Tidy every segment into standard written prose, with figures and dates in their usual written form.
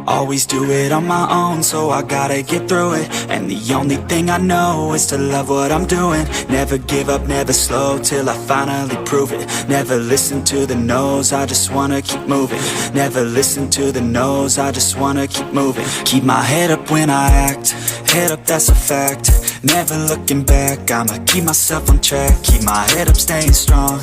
Always do it on my own, so I gotta get through it. And the only thing I know is to love what I'm doing. Never give up, never slow, till I finally prove it. Never listen to the no's, I just wanna keep moving. Never listen to the no's, I just wanna keep moving. Keep my head up when I act, head up, that's a fact. Never looking back, I'ma keep myself on track. Keep my head up, staying strong,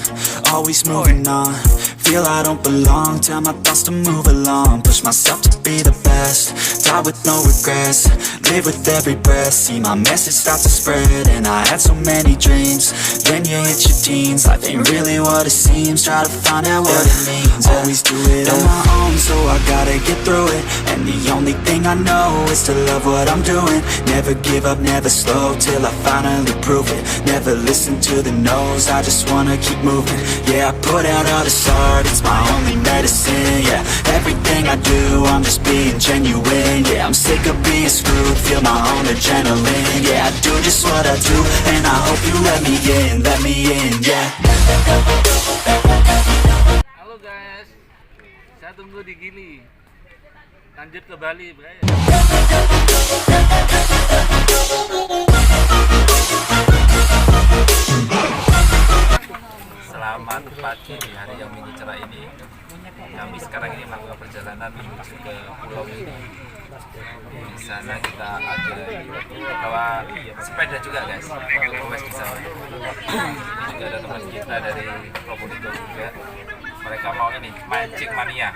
always moving on. Feel I don't belong, tell my thoughts to move along. Push myself to be the best, die with no regrets. Live with every breath, see my message start to spread. And I had so many dreams, then you hit your teens. Life ain't really what it seems, try to find out what it means. Always do it on my own, so I gotta get through it. And the only thing I know is to love what I'm doing. Never give up, never slow, till I finally prove it. Never listen to the no's, I just wanna keep moving. Yeah, I put out all this art, it's my only medicine. Yeah, everything I do, I'm just being genuine. Yeah, I'm sick of being screwed, feel my own adrenaline. Yeah, I do just what I do, and I hope you let me in, yeah. Halo guys, saya tunggu di Gili. Lanjut ke Bali, bray. Selamat pagi di hari yang minggu cerah ini. Kami sekarang ini melakukan perjalanan menuju ke Pulau Gili. Di sana kita ada bawa sepeda juga guys, Gowes di sana. Ini juga ada teman kita dari Probolinggo juga. Mereka mau ini mancing mania.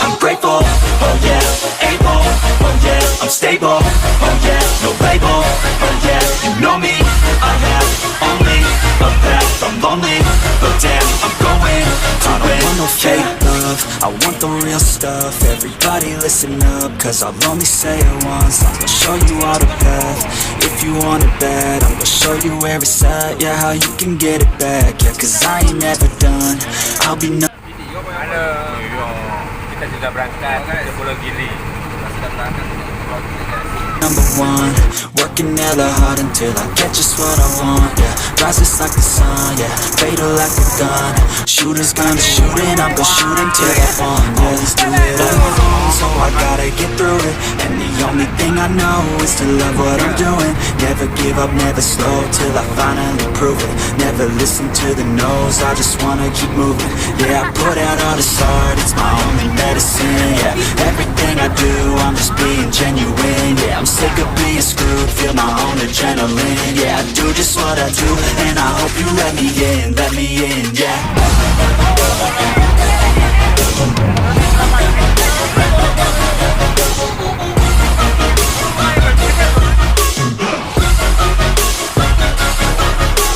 I'm grateful, oh yeah, able, oh yeah, I'm stable, oh yeah, no label, oh yeah, you know me, I have only a path, I'm lonely, but damn, I'm going to win. I don't want no fake love, I want the real stuff. Everybody listen up, cause I'll only say it once. I'm gonna show you all the path, if you want it bad. I'm gonna show you where it's at, yeah, how you can get it back. Yeah, cause I ain't never done, I'll be no. Halo, kita juga berangkat ke Pulau Gili. Number one, working hella hard until I get just what I want. Yeah, rises like the sun, yeah, fatal like a gun. Shooters gonna shoot and I'm gonna shoot until I fall. Yeah, let's do it on my own, so I gotta get through it. And the only thing I know is to love what I'm doing. Never give up, never slow, till I finally prove it. Never listen to the no's, I just wanna keep moving. Yeah, I put out all this art, it's my only medicine. Yeah, everything I do, I'm just being genuine. Yeah, I'm sick of being screwed, feel my own adrenaline. Yeah, I do just what I do, and I hope you let me in, yeah.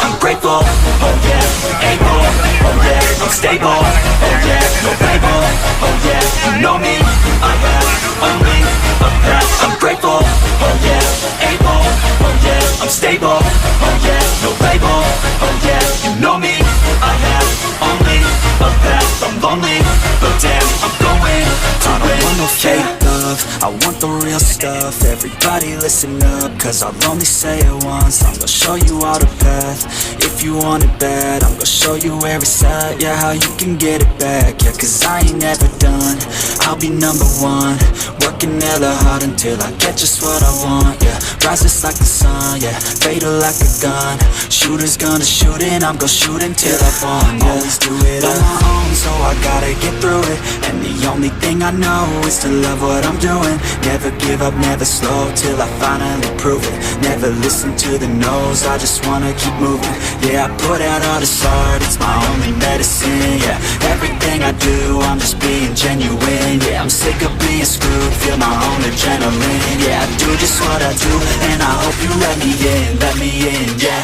I'm grateful, oh yeah, able, oh yeah, I'm stable, oh yeah, no label, oh yeah, you know me, I have only a path. I'm grateful, oh yeah, able, oh yeah, I'm stable, oh yeah, no label, oh yeah, you know me, I have only a path. I'm lonely, but damn, I'm going to win. I don't want no fake love, I want the real stuff. Everybody listen up, cause I'll only say it once. I'm gonna show you all the path, if you want it bad. I'm gonna show you where it's at, yeah, how you can get it back. Yeah, cause I ain't never done, I'll be number one. Working hella hard until I get just what I want. Yeah, rises like the sun, yeah, fatal like a gun. Shooters gonna shoot and I'm gonna shoot until I fall. Yeah, always do it on my own, so I gotta get through it. And the only thing I know is to love what I'm doing. Never give up, never slow, till I finally prove it. Never listen to the no's, I just wanna keep moving. Yeah, I put out all this art, it's my only medicine. Yeah, everything I do, I'm just being genuine. Yeah, I'm sick of being screwed, feel my own adrenaline. Yeah, I do just what I do, and I hope you let me in, yeah.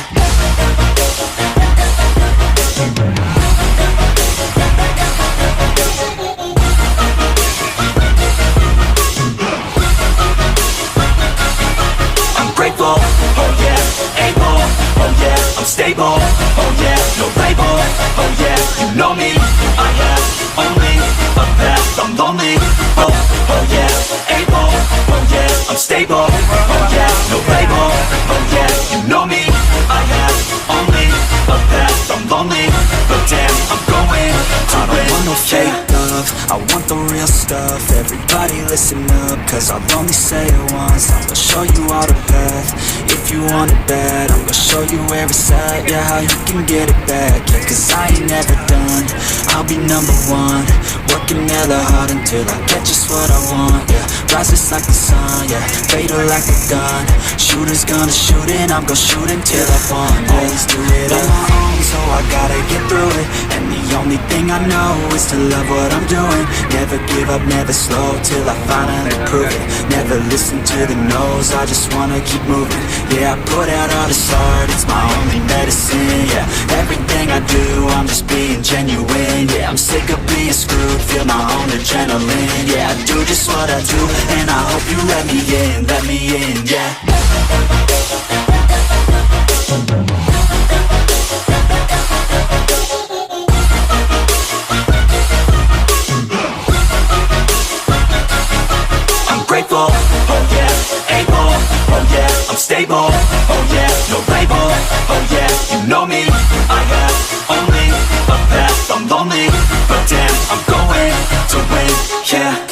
I'm grateful, oh yeah, able, oh yeah, I'm stable, oh yeah, no label, oh yeah, you know me, I have only a path. I'm lonely, oh yeah, able, oh yeah, I'm stable, oh yeah, no label, oh yeah, you know me, I have only a path. I'm lonely, but damn, I'm going to win. I don't want no stuff. Everybody listen up, cause I'll only say it once. I'm gonna show you all the path. If you want it bad, I'm gonna show you where it's at. Yeah, how you can get it back. Yeah, cause I ain't never done. I'll be number one, working hella hard until I get just what I want. Yeah, rises like the sun, yeah, fatal like a gun. Shooters gonna shoot and I'm gonna shoot until I won. Always do it on my own, so I gotta get through it. And the only thing I know is to love what I'm doing. Never give up, never slow, till I finally prove it. Never listen to the no's, I just wanna keep moving. Yeah, I put out all this art, it's my only medicine. Yeah, everything I do, I'm just being genuine. Yeah, I'm sick of being screwed, feel my own adrenaline. Yeah, I do just what I do, and I hope you let me in, yeah. I'm grateful, oh yeah, able, oh yeah, I'm stable, oh yeah, no label, oh yeah, you know me, I have only a path, I'm lonely, but damn, I'm going to win, yeah.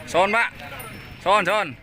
Son Pak, Son.